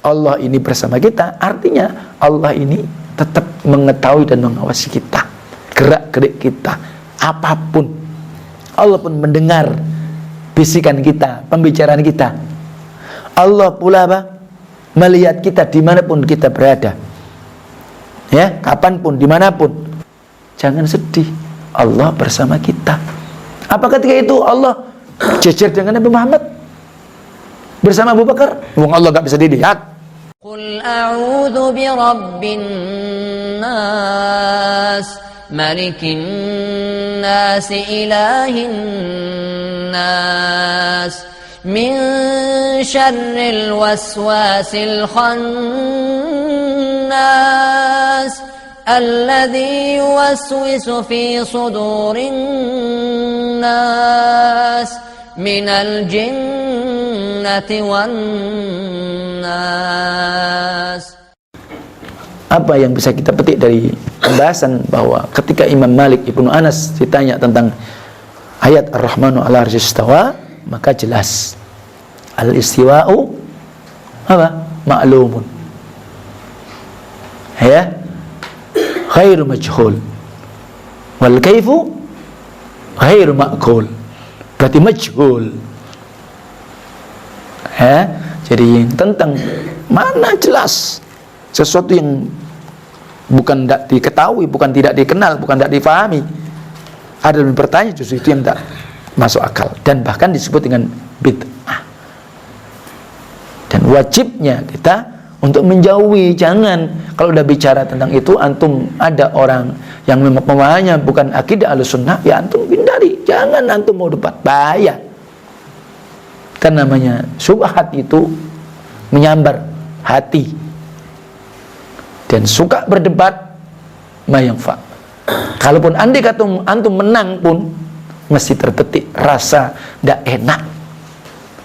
Allah ini bersama kita, artinya Allah ini tetap mengetahui dan mengawasi kita, gerak-gerik kita, apapun. Allah pun mendengar bisikan kita, pembicaraan kita. Allah pula apa? Melihat kita dimanapun kita berada, ya, kapanpun, dimanapun. Jangan sedih, Allah bersama kita. Apa ketika itu Allah jejer dengan Nabi Muhammad bersama Abu Bakar? Wong Allah gak bisa dilihat. Qul a'udzu birabbin nas, malikin nas, ilahin nas, min syarril waswasil khannas, alladzi yuwaswisu fi sudurin nas, minal jinnati wan nas. Apa yang bisa kita petik dari pembahasan bahwa ketika Imam Malik Ibnu Anas ditanya tentang ayat Ar-Rahmanu 'ala arsy istawa, maka jelas al-istiwa'u apa? Ma'lumun. Ya. Ghairu majhul. Wal kaifu ghairu ma'qul. Berarti majhul. Ya. Jadi tentang mana jelas sesuatu yang bukan tidak diketahui, bukan tidak dikenal, bukan tidak difahami, ada yang bertanya, justru itu yang tidak masuk akal dan bahkan disebut dengan bid'ah. Dan wajibnya kita untuk menjauhi. Jangan, kalau udah bicara tentang itu, antum ada orang yang memahaminya bukan akidah Ahlussunnah, ya antum hindari. Jangan antum mau debat, bahaya. Kan namanya syubhat itu menyambar hati. Dan suka berdebat mayangfa. Kalaupun andai kata antum menang pun mesti terbetik rasa tidak enak,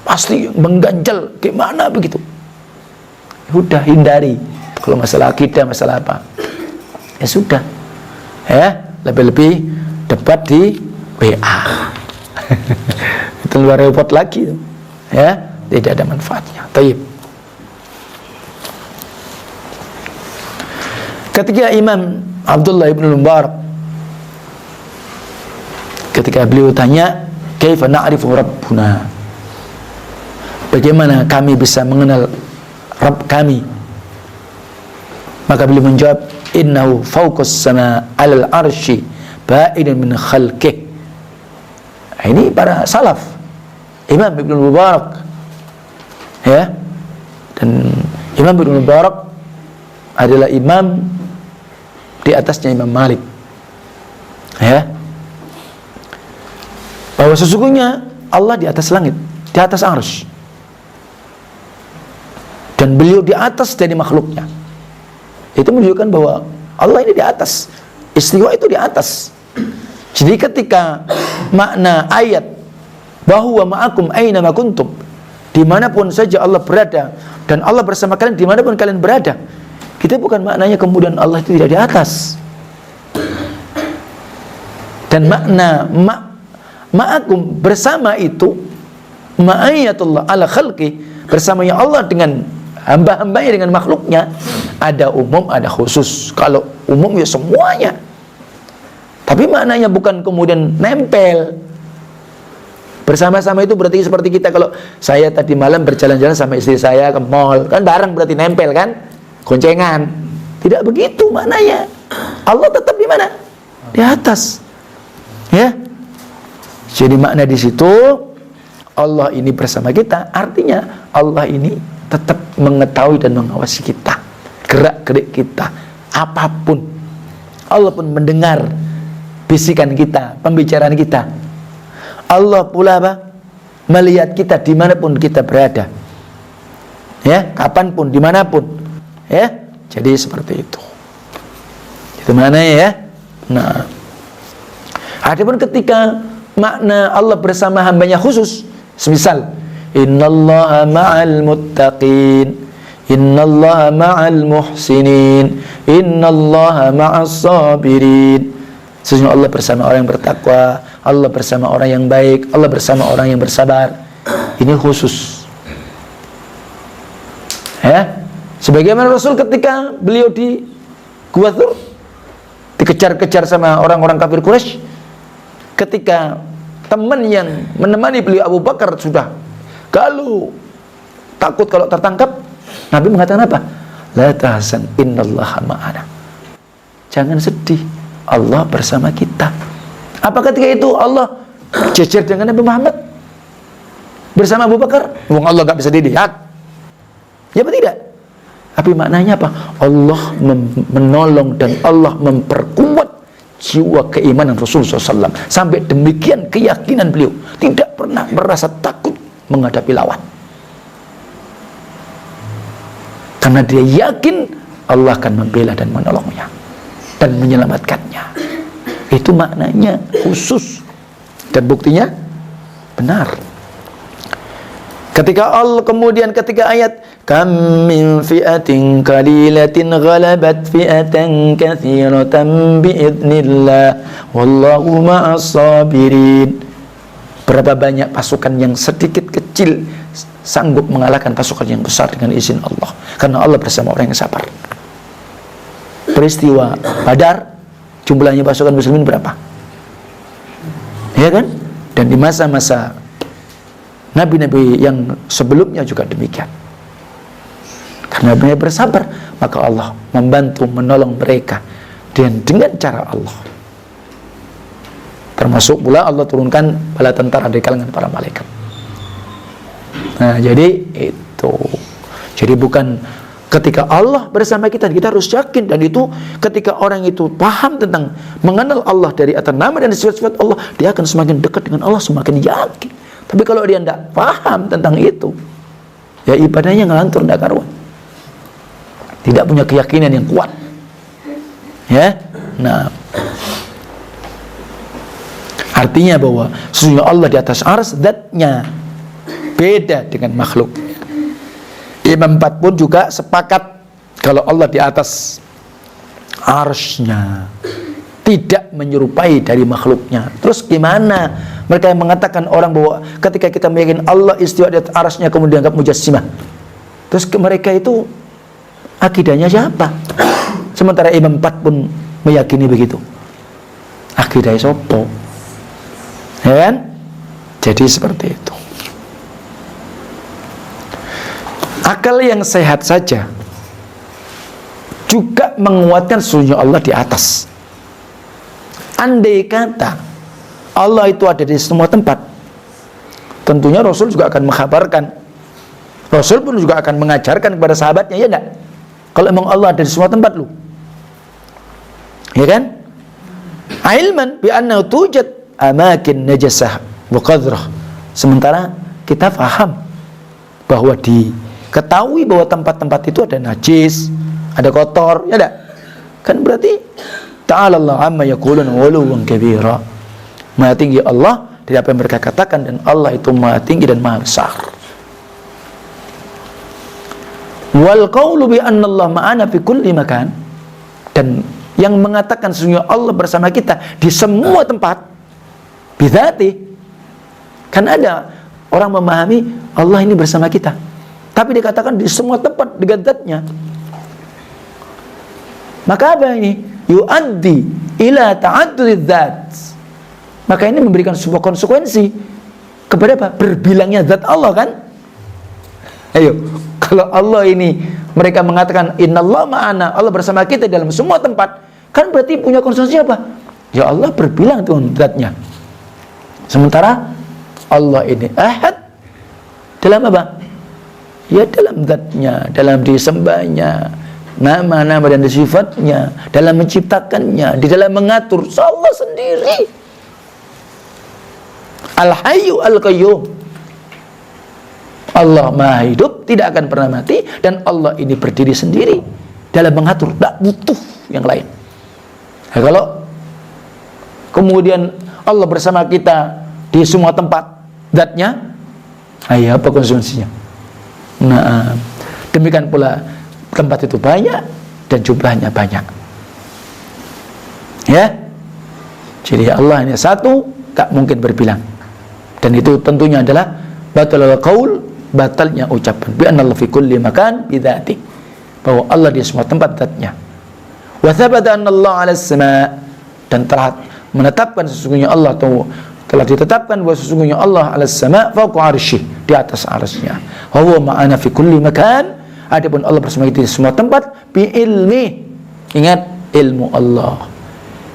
pasti mengganjal, gimana begitu. Udah hindari. Kalau masalah akidah, masalah apa, ya sudah, ya lebih-lebih debat di WA. Itu luar repot lagi, ya tidak ada manfaatnya. Taib. Ketika Imam Abdullah ibn Mubarak, ketika beliau tanya, kaifa na'rifu rabbuna, bagaimana kami bisa mengenal Rabb kami, maka beliau menjawab, innahu fawqas sama alal arsy ba'idun min khalqih. Ini para salaf, Imam Ibn Mubarak, ya, dan Imam Ibn Mubarak adalah imam di atasnya Imam Malik, ya, bahwa sesungguhnya Allah di atas langit, di atas arsy, dan beliau di atas dari makhluknya. Itu menunjukkan bahwa Allah ini di atas, istiwa itu di atas. Jadi ketika makna ayat bahwa ma'akum aina ma kuntum, dimanapun saja Allah berada, dan Allah bersama kalian dimanapun kalian berada, kita bukan maknanya kemudian Allah itu tidak di atas. Dan makna ma'akum bersama itu, ma'ayatullah ala khalqi, bersamanya Allah dengan hamba-hambanya, dengan makhluknya, ada umum, ada khusus. Kalau umum ya semuanya, tapi maknanya bukan kemudian nempel. Bersama-sama itu berarti seperti kita, kalau saya tadi malam berjalan-jalan sama istri saya ke mall, kan bareng, berarti nempel kan, goncengan. Tidak begitu maknanya. Allah tetap di mana? Di atas, ya. Jadi makna di situ Allah ini bersama kita, artinya Allah ini tetap mengetahui dan mengawasi kita, gerak-gerik kita, apapun. Allah pun mendengar bisikan kita, pembicaraan kita. Allah pula apa? Melihat kita dimanapun kita berada, ya, kapanpun, dimanapun, ya. Jadi seperti itu. Itu maknanya, ya. Nah, adapun ketika makna Allah bersama hambanya khusus, semisal innallaha ma'al muttaqin, innallaha ma'al muhsinin, innallaha ma'as sabirin. Sesungguhnya Allah bersama orang yang bertakwa, Allah bersama orang yang baik, Allah bersama orang yang bersabar. Ini khusus, ya. Sebagaimana Rasul ketika beliau di Gua Thur dikejar-kejar sama orang-orang kafir Quraisy, ketika teman yang menemani beliau Abu Bakar sudah galuh, takut kalau tertangkap, Nabi mengatakan apa? La tahzan innallaha ma'ana. Jangan sedih, Allah bersama kita. Apa ketika itu Allah jejer dengan Nabi Muhammad bersama Abu Bakar? Wong Allah gak bisa dilihat. Ya apa tidak? Tapi maknanya apa? Allah menolong dan Allah memperkuat jiwa keimanan Rasulullah SAW. Sampai demikian keyakinan beliau, tidak pernah merasa takut menghadapi lawan. Karena dia yakin Allah akan membela dan menolongnya dan menyelamatkannya. Itu maknanya khusus. Dan buktinya benar. Ketika Allah kemudian ketika ayat kam min fi'atin qalilatin ghalabat fi'atan katsiratan biidznillah wallahu ma'as sabirin. Berapa banyak pasukan yang sedikit kecil sanggup mengalahkan pasukan yang besar dengan izin Allah, karena Allah bersama orang yang sabar. Peristiwa Badar, jumlahnya pasukan muslimin berapa? Ya kan? Dan di masa-masa nabi-nabi yang sebelumnya juga demikian. Karena mereka bersabar, maka Allah membantu menolong mereka dengan cara Allah. Termasuk pula Allah turunkan bala tentara dari kalangan para malaikat. Nah, jadi itu. Jadi bukan ketika Allah bersama kita, kita harus yakin. Dan itu ketika orang itu paham tentang mengenal Allah dari atas nama dan sifat-sifat Allah, dia akan semakin dekat dengan Allah, semakin yakin. Tapi kalau dia tidak paham tentang itu, ya ibadahnya ngelantur, tidak karuan. Tidak punya keyakinan yang kuat. Ya, nah, artinya bahwa sesungguhnya Allah di atas arsy, zatnya beda dengan makhluk. Imam 4 pun juga sepakat kalau Allah di atas arsy-Nya tidak menyerupai dari makhluknya. Terus gimana mereka yang mengatakan orang bahwa ketika kita meyakini Allah istiwa di atas arsy-Nya kemudian dianggap mujassimah? Terus mereka itu akidahnya siapa? Sementara Imam 4 pun meyakini begitu. Akidahnya sopo? Ya kan? Jadi seperti itu. Akal yang sehat saja juga menguatkan sesungguhnya Allah di atas. Andai kata Allah itu ada di semua tempat, tentunya Rasul juga akan mengkhabarkan. Rasul pun juga akan mengajarkan kepada sahabatnya, ya enggak? Kalau emang Allah ada di semua tempat lu, ya kan? Ilman bi annahu tujad amakin najasah wa qadrah. Sementara kita paham bahwa diketahui bahwa tempat-tempat itu ada najis, ada kotor, ya enggak? Kan berarti ta'ala Allah amma yaqulun uluwan kabira. Maha tinggi Allah dari apa yang mereka katakan, dan Allah itu maha tinggi dan maha besar. Wal qawlu bi anna Allah ma'ana fi kulli makan, dan yang mengatakan sesungguhnya Allah bersama kita di semua tempat bidzati. Kan ada orang memahami Allah ini bersama kita, tapi dikatakan di semua tempat dengan zatnya. Maka apa ini? Yu'addi ila ta'addudidz dzat. Maka ini memberikan sebuah konsekuensi kepada apa? Berbilangnya zat Allah, kan? Ayo, kalau Allah ini mereka mengatakan innallaha ma'ana, Allah bersama kita dalam semua tempat, kan berarti punya konsekuensi apa? Ya Allah berbilang dengan zatnya. Sementara Allah ini ahad dalam apa? Ya dalam zatnya, dalam disembahnya, nama-nama dan sifatnya, dalam menciptakannya, di dalam mengatur. Allah sendiri Al-Hayyu Al-Qayyum. Allah maha hidup, tidak akan pernah mati, dan Allah ini berdiri sendiri dalam mengatur, tidak butuh yang lain. Nah, kalau kemudian Allah bersama kita di semua tempat zatnya, ayo apa konsekuensinya? Nah, demikian pula tempat itu banyak dan jumlahnya banyak. Ya, jadi Allah hanya satu, tak mungkin berbilang. Dan itu tentunya adalah batalul qaul, batalnya ucapan. Bi anna fi kulli makan bidzati. bahwa Allah di semua tempat zatnya. Wa thabata anna Allah 'ala as-sama', dan telah menetapkan sesungguhnya Allah, atau telah ditetapkan bahwa sesungguhnya Allah 'ala as-sama' fawqa 'arsy, di atas arsy-Nya. Wa huwa ma'ana fi kulli makan, adapun Allah bersama kita di semua tempat, bi ilmi, ingat ilmu Allah.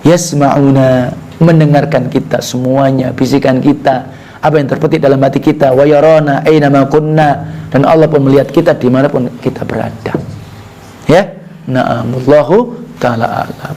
Yasma'una, mendengarkan kita semuanya, bisikan kita, apa yang terpetik dalam hati kita. Wa yarana aina ma kunna, dan Allah pun melihat kita dimanapun kita berada. Ya, na'amullahu ta'ala a'lam.